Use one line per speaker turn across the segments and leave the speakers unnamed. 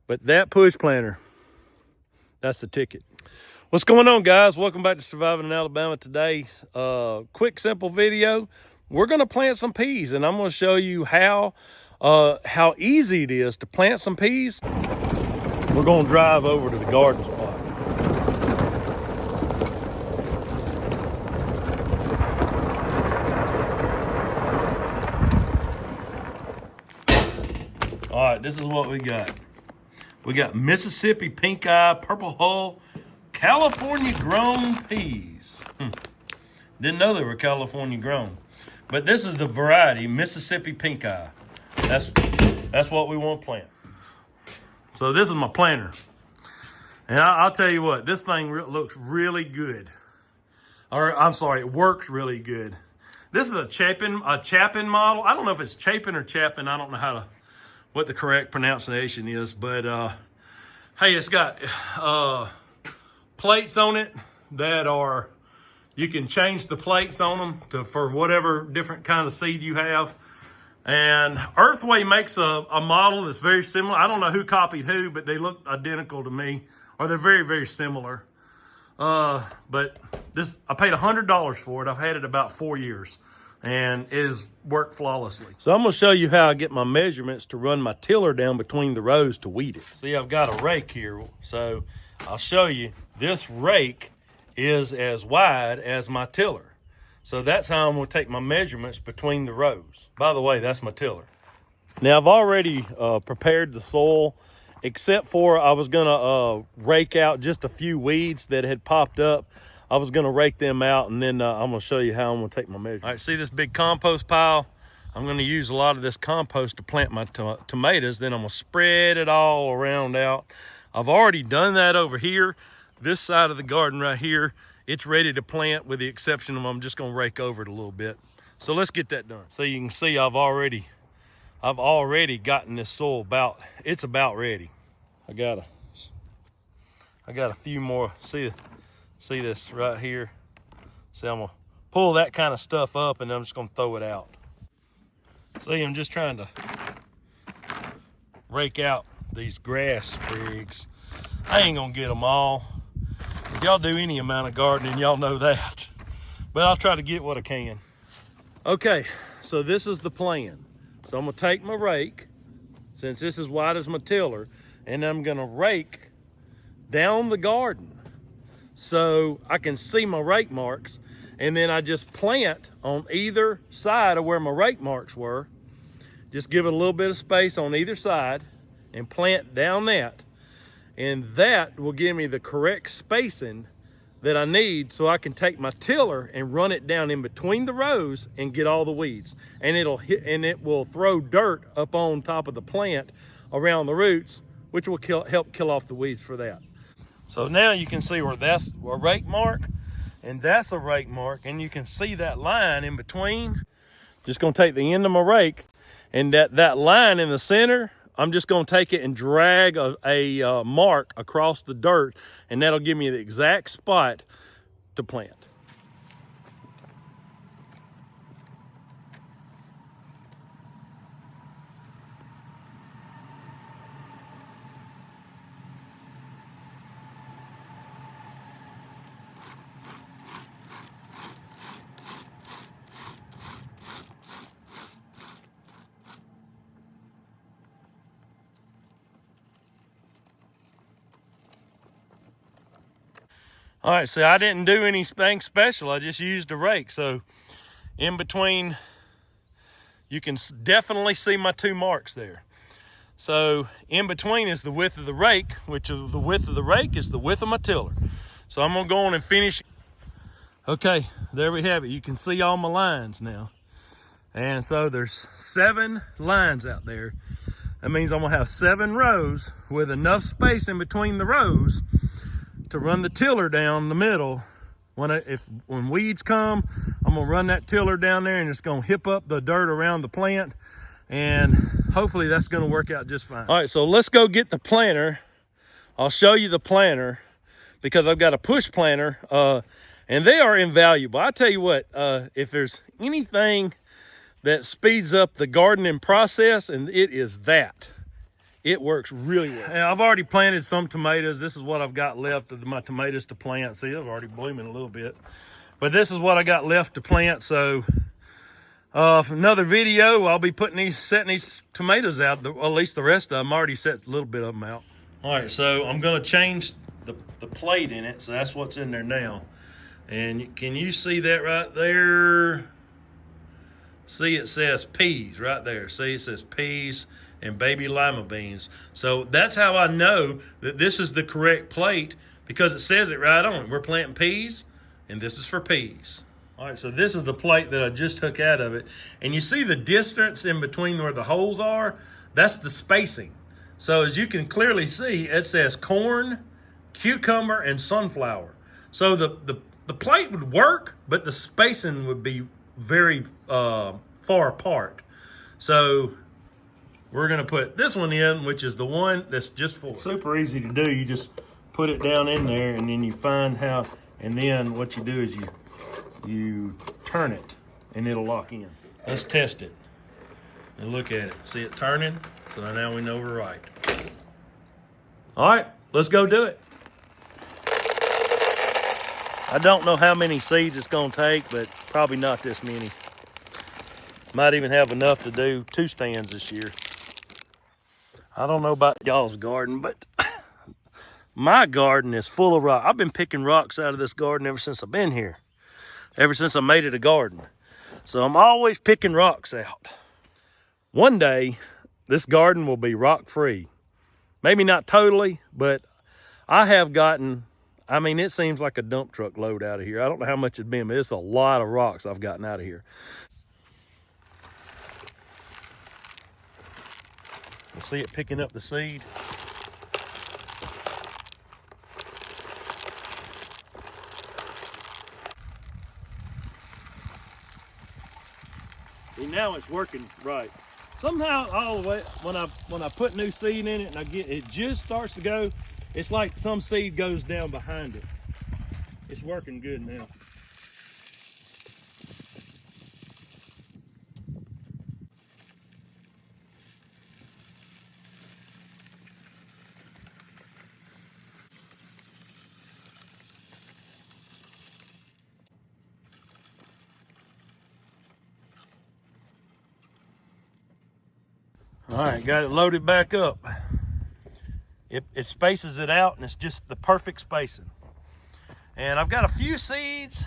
But that push planter, that's the ticket. What's going on, guys? Welcome back to Surviving in Alabama. Today, quick, simple video. We're going to plant some peas, and I'm going to show you how easy it is to plant some peas. We're going to drive over to the garden spot. All right, this is what we got. We got Mississippi pink eye, purple hull, California grown peas. Didn't know they were California grown. But this is the variety, Mississippi pink eye. That's what we want to plant. So this is my planter. And I'll tell you what, this thing looks really good. Or I'm sorry, it works really good. This is a Chapin model. I don't know if it's Chapin or Chapin. I don't know what the correct pronunciation is, but hey, it's got plates on it that are, you can change the plates on them for whatever different kind of seed you have. And Earthway makes a model that's very similar. I don't know who copied who, but they look identical to me, or they're very, very similar. But this, I paid $100 for it. I've had it about 4 years, and it has worked flawlessly. So I'm gonna show you how I get my measurements to run my tiller down between the rows to weed it. See, I've got a rake here, so I'll show you. This rake is as wide as my tiller. So that's how I'm gonna take my measurements between the rows. By the way, that's my tiller. Now I've already prepared the soil, except for I was gonna rake out just a few weeds that had popped up. I was gonna rake them out, and then I'm gonna show you how I'm gonna take my measurements. All right, see this big compost pile? I'm gonna use a lot of this compost to plant my tomatoes. Then I'm gonna spread it all around out. I've already done that over here. This side of the garden right here, it's ready to plant, with the exception of I'm just gonna rake over it a little bit. So let's get that done. So you can see I've already gotten this soil about ready. I got a few more. See this right here? See, I'm gonna pull that kind of stuff up, and then I'm just gonna throw it out. See, I'm just trying to rake out these grass sprigs. I ain't gonna get them all. If y'all do any amount of gardening, y'all know that. But I'll try to get what I can. Okay, so this is the plan. So I'm gonna take my rake, since this is wide as my tiller, and I'm gonna rake down the garden so I can see my rake marks, and then I just plant on either side of where my rake marks were. Just give it a little bit of space on either side and plant down that. And that will give me the correct spacing that I need, so I can take my tiller and run it down in between the rows and get all the weeds. And it will throw dirt up on top of the plant around the roots, which will help kill off the weeds for that. So now you can see where that's a rake mark, and that's a rake mark, and you can see that line in between. Just gonna take the end of my rake, and that line in the center, I'm just gonna take it and drag a mark across the dirt, and that'll give me the exact spot to plant. All right, so I didn't do anything special. I just used a rake. So in between, you can definitely see my two marks there. So in between is the width of the rake, which is the width of the rake is the width of my tiller. So I'm gonna go on and finish. Okay, there we have it. You can see all my lines now. And so there's 7 lines out there. That means I'm gonna have 7 rows with enough space in between the rows to run the tiller down the middle. When weeds come, I'm gonna run that tiller down there, and it's gonna hip up the dirt around the plant, and hopefully that's gonna work out just fine. All right, so let's go get the planter. I'll show you the planter, because I've got a push planter, and they are invaluable. I tell you what, if there's anything that speeds up the gardening process, and it is that.
It works really well.
Yeah, I've already planted some tomatoes. This is what I've got left of my tomatoes to plant. See, they're already blooming a little bit. But this is what I got left to plant. So for another video, I'll be setting these tomatoes out. At least the rest of them. I already set a little bit of them out. All right, so I'm going to change the plate in it. So that's what's in there now. And can you see that right there? See, it says peas right there. See, it says peas and baby lima beans. So that's how I know that this is the correct plate, because it says it right on it. We're planting peas, and this is for peas. All right, so this is the plate that I just took out of it. And you see the distance in between where the holes are? That's the spacing. So as you can clearly see, it says corn, cucumber, and sunflower. So the plate would work, but the spacing would be very far apart. So we're gonna put this one in, which is the one that's just for. It's super easy to do. You just put it down in there, and then you find how, and then what you do is you turn it, and it'll lock in. Let's test it and look at it. See it turning? So now we know we're right. All right, let's go do it. I don't know how many seeds it's gonna take, but probably not this many. Might even have enough to do 2 stands this year. I don't know about y'all's garden, but my garden is full of rock. I've been picking rocks out of this garden ever since I've been here. Ever since I made it a garden. So I'm always picking rocks out. One day, this garden will be rock-free. Maybe not totally, but I have gotten, I mean, it seems like a dump truck load out of here. I don't know how much it's been, but it's a lot of rocks I've gotten out of here. You see it picking up the seed? See, now it's working right. Somehow, all the way, when I put new seed in it and it just starts to go, it's like some seed goes down behind it. It's working good now. All right, got it loaded back up. It spaces it out, and it's just the perfect spacing. And I've got a few seeds.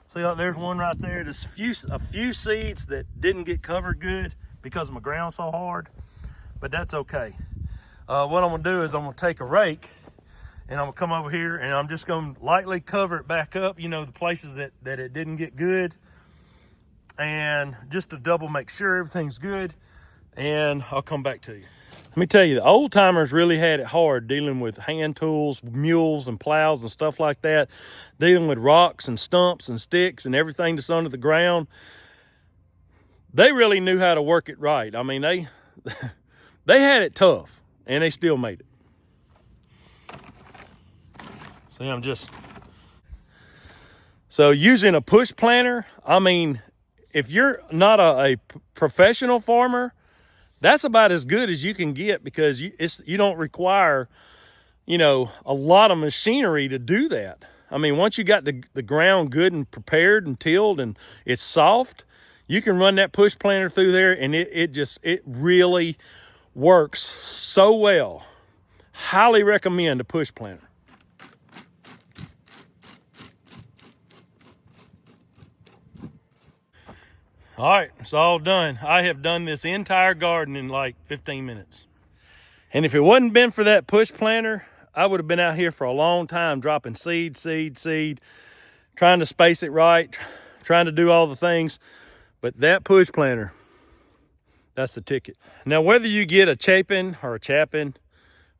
See, like there's one right there. There's a few seeds that didn't get covered good because my ground's so hard, but that's okay. What I'm gonna do is I'm gonna take a rake, and I'm gonna come over here, and I'm just gonna lightly cover it back up, you know, the places that it didn't get good, and just to double make sure everything's good. And I'll come back to you. Let me tell you, the old timers really had it hard dealing with hand tools, mules and plows and stuff like that, dealing with rocks and stumps and sticks and everything that's under the ground. They really knew how to work it right. I mean, they had it tough, and they still made it. See, so using a push planter, I mean, if you're not a professional farmer, that's about as good as you can get, because you don't require, you know, a lot of machinery to do that. I mean, once you got the ground good and prepared and tilled and it's soft, you can run that push planter through there, and it really works so well. Highly recommend a push planter. All right, it's all done. I have done this entire garden in like 15 minutes. And if it wouldn't been for that push planter, I would have been out here for a long time dropping seed, trying to space it right, trying to do all the things. But that push planter, that's the ticket. Now, whether you get a Chapin or a Chapin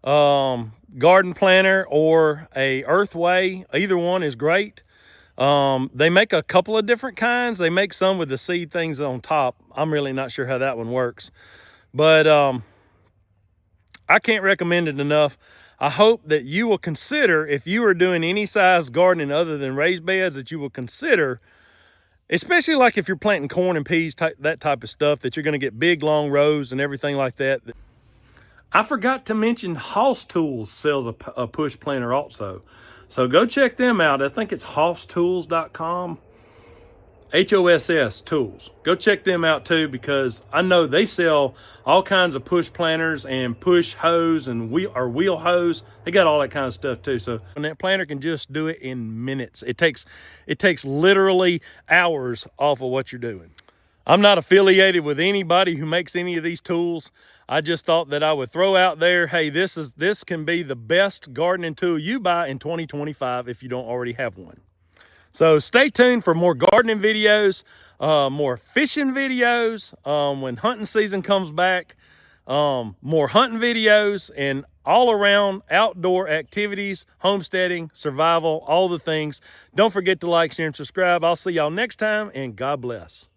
garden planter or a Earthway, either one is great. They make a couple of different kinds. They make some with the seed things on top. I'm really not sure how that one works, but I can't recommend it enough. I hope that you will consider, if you are doing any size gardening other than raised beds, that you will consider, especially like if you're planting corn and peas, that type of stuff, that you're going to get big long rows and everything like that. I forgot to mention Hoss Tools sells a push planter also. So go check them out. I think it's hosstools.com. HOSS Tools. Go check them out too, because I know they sell all kinds of push planters and push hose and wheel hose. They got all that kind of stuff too. So and that planter can just do it in minutes. It takes literally hours off of what you're doing. I'm not affiliated with anybody who makes any of these tools. I just thought that I would throw out there, hey, this can be the best gardening tool you buy in 2025 if you don't already have one. So stay tuned for more gardening videos, more fishing videos when hunting season comes back, more hunting videos, and all around outdoor activities, homesteading, survival, all the things. Don't forget to like, share, and subscribe. I'll see y'all next time, and God bless.